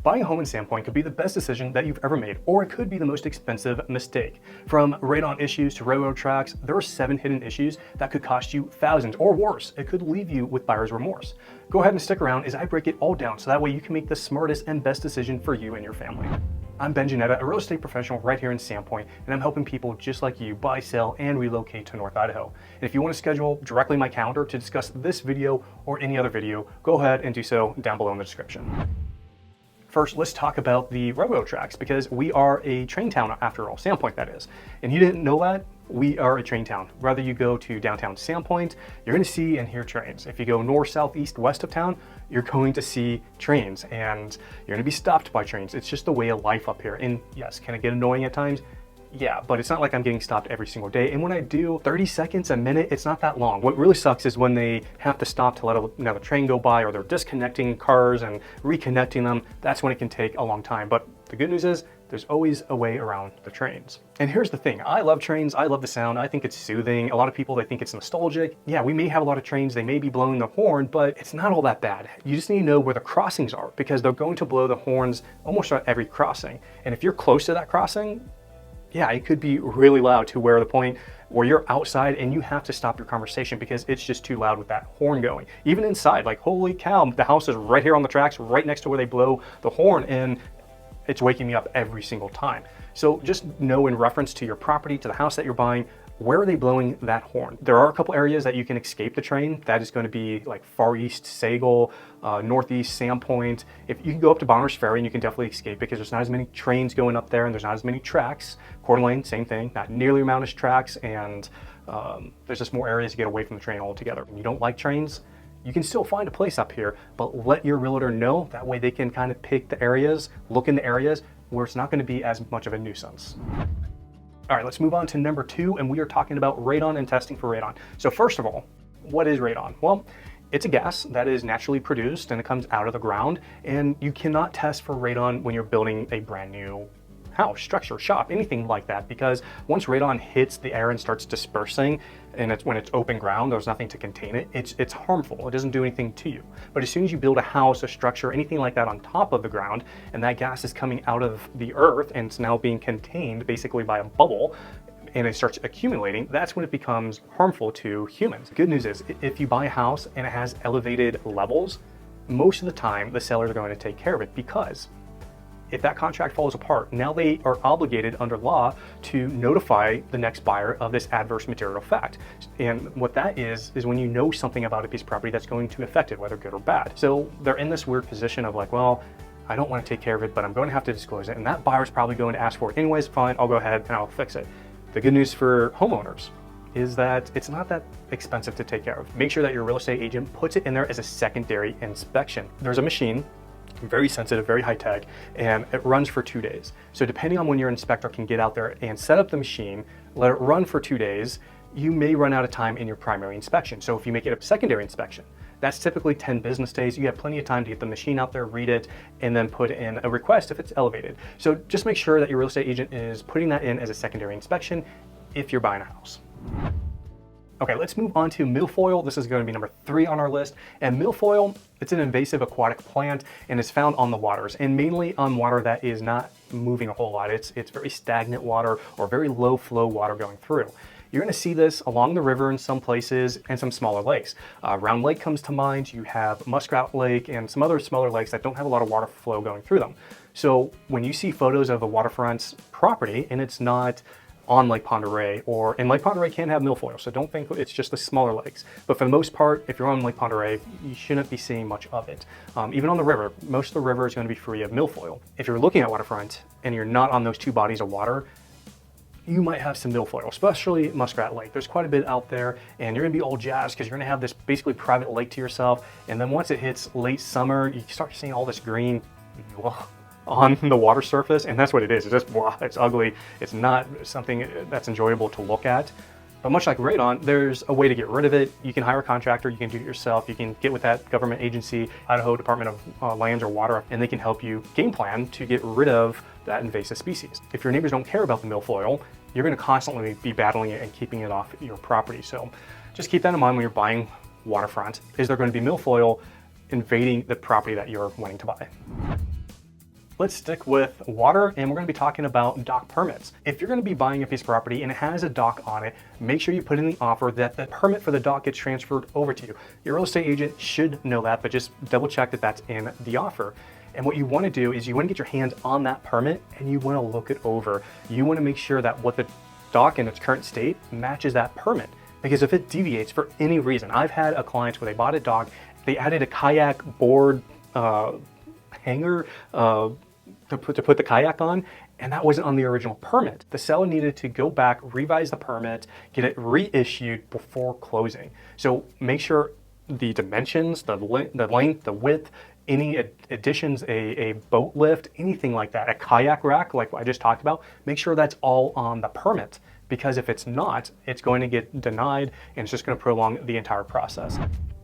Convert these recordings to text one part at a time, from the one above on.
Buying a home in Sandpoint could be the best decision that you've ever made, or it could be the most expensive mistake. From radon issues to railroad tracks, there are 7 hidden issues that could cost you thousands, or worse, it could leave you with buyer's remorse. Go ahead and stick around as I break it all down so that way you can make the smartest and best decision for you and your family. I'm Ben Geanetta, a real estate professional right here in Sandpoint, and I'm helping people just like you buy, sell, and relocate to North Idaho. And if you want to schedule directly my calendar to discuss this video or any other video, go ahead and do so down below in the description. First, let's talk about the railroad tracks because we are a train town after all, Sandpoint that is. And you didn't know that? We are a train town. Whether you go to downtown Sandpoint, you're going to see and hear trains. If you go north, south, east, west of town, you're going to see trains and you're going to be stopped by trains. It's just the way of life up here. And yes, can it get annoying at times? Yeah, but it's not like I'm getting stopped every single day. And when I do, 30 seconds, a minute, it's not that long. What really sucks is when they have to stop to let another train go by, or they're disconnecting cars and reconnecting them. That's when it can take a long time. But the good news is there's always a way around the trains. And here's the thing, I love trains, I love the sound, I think it's soothing. A lot of people, they think it's nostalgic. Yeah, we may have a lot of trains, they may be blowing the horn, but it's not all that bad. You just need to know where the crossings are because they're going to blow the horns almost at every crossing. And if you're close to that crossing, yeah, it could be really loud to where the point where you're outside and you have to stop your conversation because it's just too loud with that horn going. Even inside, like holy cow, the house is right here on the tracks, right next to where they blow the horn, and it's waking me up every single time. So just know in reference to your property, to the house that you're buying, where are they blowing that horn? There are a couple areas that you can escape the train. That is going to be like far east Sagal, northeast Sandpoint. If you can go up to Bonners Ferry, and you can definitely escape because there's not as many trains going up there and there's not as many tracks. Coeur d'Alene, same thing, not nearly amount as tracks, and there's just more areas to get away from the train altogether. If you don't like trains, you can still find a place up here, but let your realtor know. That way they can kind of pick the areas, look in the areas where it's not going to be as much of a nuisance. All right, let's move on to number 2, and we are talking about radon and testing for radon. So first of all, what is radon? Well, it's a gas that is naturally produced and it comes out of the ground, and you cannot test for radon when you're building a brand new house, structure, shop, anything like that, because once radon hits the air and starts dispersing, and when it's open ground, there's nothing to contain it, it's harmful. It doesn't do anything to you. But as soon as you build a house, a structure, anything like that on top of the ground, and that gas is coming out of the earth and it's now being contained basically by a bubble, and it starts accumulating, that's when it becomes harmful to humans. Good news is, if you buy a house and it has elevated levels, most of the time the sellers are going to take care of it, because if that contract falls apart, now they are obligated under law to notify the next buyer of this adverse material fact. And what that is when you know something about a piece of property that's going to affect it, whether good or bad. So they're in this weird position of like, well, I don't want to take care of it, but I'm going to have to disclose it. And that buyer's probably going to ask for it anyways. Fine, I'll go ahead and I'll fix it. The good news for homeowners is that it's not that expensive to take care of. Make sure that your real estate agent puts it in there as a secondary inspection. There's a machine, very sensitive, very high tech, and it runs for 2 days. So depending on when your inspector can get out there and set up the machine, let it run for 2 days, you may run out of time in your primary inspection. So if you make it a secondary inspection, that's typically 10 business days. You have plenty of time to get the machine out there, read it, and then put in a request if it's elevated. So just make sure that your real estate agent is putting that in as a secondary inspection if you're buying a house. Okay, let's move on to milfoil. This is going to be number 3 on our list. And milfoil, it's an invasive aquatic plant and is found on the waters, and mainly on water that is not moving a whole lot. It's very stagnant water or very low flow water going through. You're going to see this along the river in some places and some smaller lakes. Round Lake comes to mind. You have Muskrat Lake and some other smaller lakes that don't have a lot of water flow going through them. So when you see photos of a waterfront property and it's not on Lake Pend Oreille, and Lake Pend Oreille can have milfoil, so don't think it's just the smaller lakes. But for the most part, if you're on Lake Pend Oreille, you shouldn't be seeing much of it. Even on the river, most of the river is going to be free of milfoil. If you're looking at waterfront and you're not on those 2 bodies of water, you might have some milfoil, especially Muskrat Lake. There's quite a bit out there, and you're gonna be all jazzed because you're gonna have this basically private lake to yourself. And then once it hits late summer, you start seeing all this green on the water surface, and that's what it is. It's just, it's ugly. It's not something that's enjoyable to look at. But much like radon, there's a way to get rid of it. You can hire a contractor, you can do it yourself, you can get with that government agency, Idaho Department of Lands or Water, and they can help you game plan to get rid of that invasive species. If your neighbors don't care about the milfoil, you're going to constantly be battling it and keeping it off your property. So just keep that in mind when you're buying waterfront. Is there going to be milfoil invading the property that you're wanting to buy? Let's stick with water, and we're going to be talking about dock permits. If you're going to be buying a piece of property and it has a dock on it, make sure you put in the offer that the permit for the dock gets transferred over to you. Your real estate agent should know that, but just double check that that's in the offer. And what you want to do is you want to get your hands on that permit and you want to look it over. You want to make sure that what the dock in its current state matches that permit. Because if it deviates for any reason, I've had a client where they bought a dock, they added a kayak board hanger to put the kayak on, and that wasn't on the original permit. The seller needed to go back, revise the permit, get it reissued before closing. So make sure the dimensions, the length, the width, any additions, a boat lift, anything like that, a kayak rack like I just talked about, make sure that's all on the permit. Because if it's not, it's going to get denied and it's just going to prolong the entire process.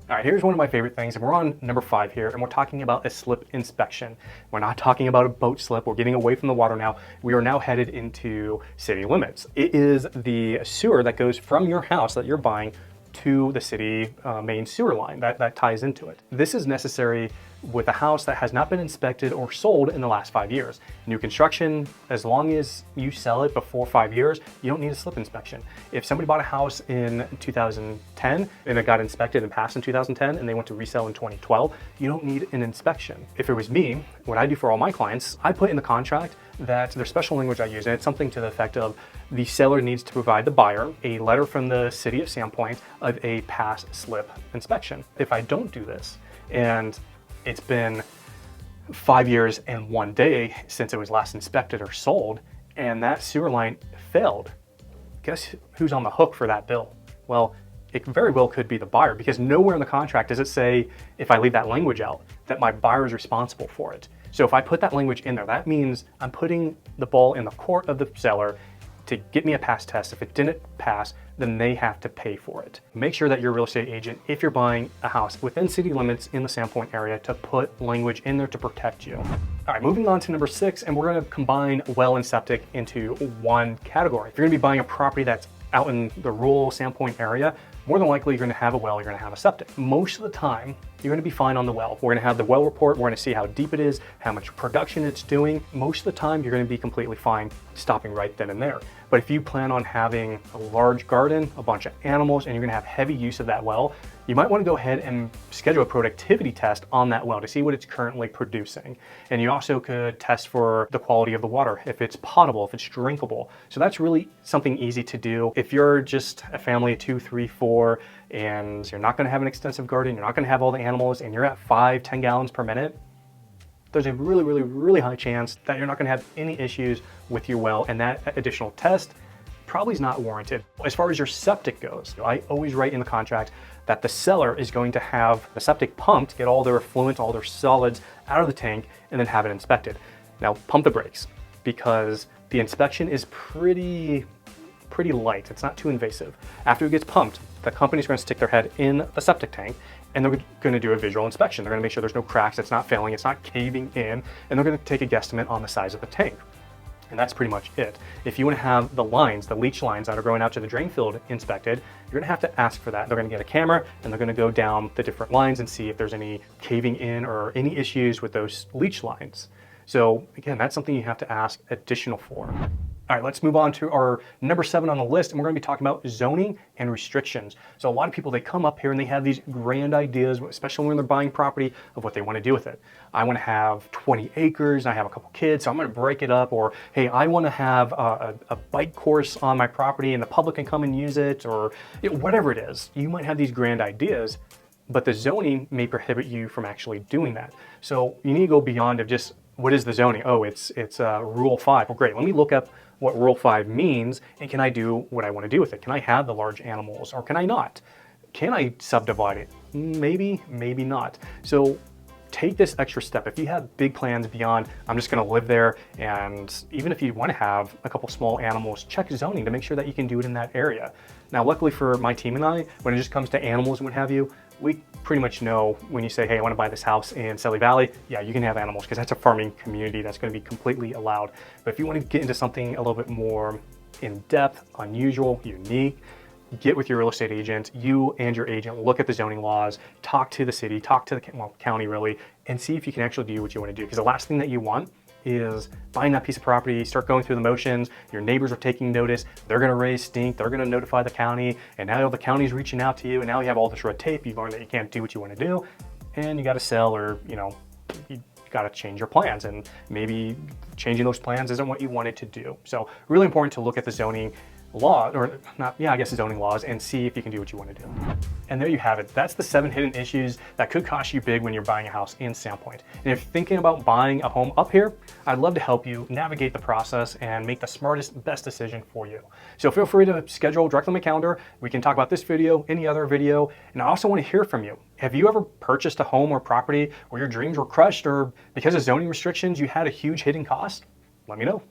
All right, here's one of my favorite things, and we're on number 5 here, and we're talking about a slip inspection. We're not talking about a boat slip. We're getting away from the water now. We are now headed into city limits. It is the sewer that goes from your house that you're buying to the city main sewer line that ties into it. This is necessary with a house that has not been inspected or sold in the last 5 years. New construction, as long as you sell it before 5 years, you don't need a slip inspection. If somebody bought a house in 2010 and it got inspected and passed in 2010 and they went to resell in 2012, you don't need an inspection. If it was me, what I do for all my clients, I put in the contract that there's special language I use, and it's something to the effect of the seller needs to provide the buyer a letter from the city of Sandpoint of a past slip inspection. If I don't do this, and it's been 5 years and 1 day since it was last inspected or sold, and that sewer line failed, guess who's on the hook for that bill? Well, it very well could be the buyer, because nowhere in the contract does it say, if I leave that language out, that my buyer is responsible for it. So if I put that language in there, that means I'm putting the ball in the court of the seller to get me a pass test. If it didn't pass, then they have to pay for it. Make sure that your real estate agent, if you're buying a house within city limits in the Sandpoint area, to put language in there to protect you. All right, moving on to number 6, and we're gonna combine well and septic into one category. If you're gonna be buying a property that's out in the rural Sandpoint area, more than likely you're gonna have a well, you're gonna have a septic. Most of the time, you're gonna be fine on the well. We're gonna have the well report, we're gonna see how deep it is, how much production it's doing. Most of the time, you're gonna be completely fine stopping right then and there. But if you plan on having a large garden, a bunch of animals, and you're gonna have heavy use of that well, you might wanna go ahead and schedule a productivity test on that well to see what it's currently producing. And you also could test for the quality of the water, if it's potable, if it's drinkable. So that's really something easy to do. If you're just a family of 2, 3, 4, and you're not gonna have an extensive garden, you're not gonna have all the animals, and you're at 5-10 gallons per minute, there's a really high chance that you're not gonna have any issues with your well, and that additional test probably is not warranted. As far as your septic goes, I always write in the contract that the seller is going to have the septic pumped, get all their effluent, all their solids out of the tank, and then have it inspected. Now, pump the brakes, because the inspection is pretty light. It's not too invasive. After it gets pumped, the company's going to stick their head in the septic tank, and they're going to do a visual inspection. They're going to make sure there's no cracks, it's not failing, it's not caving in, and they're going to take a guesstimate on the size of the tank. And that's pretty much it. If you want to have the lines, the leach lines that are going out to the drain field inspected, you're going to have to ask for that. They're going to get a camera and they're going to go down the different lines and see if there's any caving in or any issues with those leach lines. So again, that's something you have to ask additional for. All right, let's move on to our number 7 on the list, and we're gonna be talking about zoning and restrictions. So a lot of people, they come up here and they have these grand ideas, especially when they're buying property, of what they wanna do with it. I wanna have 20 acres, and I have a couple kids, so I'm gonna break it up, or hey, I wanna have a bike course on my property and the public can come and use it, or whatever it is. You might have these grand ideas, but the zoning may prohibit you from actually doing that. So you need to go beyond of just, what is the zoning? Oh, it's Rule 5. Well, great, let me look up what Rule 5 means, and can I do what I want to do with it? Can I have the large animals, or can I not? Can I subdivide it? Maybe, maybe not. So take this extra step. If you have big plans beyond, I'm just going to live there, and even if you want to have a couple small animals, check zoning to make sure that you can do it in that area. Now, luckily for my team and I, when it just comes to animals and what have you, we pretty much know when you say, hey, I want to buy this house in Selly Valley, yeah, you can have animals, because that's a farming community that's going to be completely allowed. But if you want to get into something a little bit more in-depth, unusual, unique, get with your real estate agent. You and your agent look at the zoning laws, talk to the city, talk to the county really, and see if you can actually do what you want to do. Because the last thing that you want is buying that piece of property, start going through the motions, your neighbors are taking notice, they're gonna raise stink, they're gonna notify the county, and now the county's reaching out to you, and now you have all this red tape, you've learned that you can't do what you wanna do, and you gotta sell, or you gotta change your plans, and maybe changing those plans isn't what you wanted to do. So really important to look at the zoning law, or not, yeah, I guess the zoning laws, and see if you can do what you want to do. And there you have it. That's the 7 hidden issues that could cost you big when you're buying a house in Sandpoint. And if you're thinking about buying a home up here, I'd love to help you navigate the process and make the smartest, best decision for you. So feel free to schedule directly on my calendar. We can talk about this video, any other video, and I also want to hear from you. Have you ever purchased a home or property where your dreams were crushed, or because of zoning restrictions, you had a huge hidden cost? Let me know.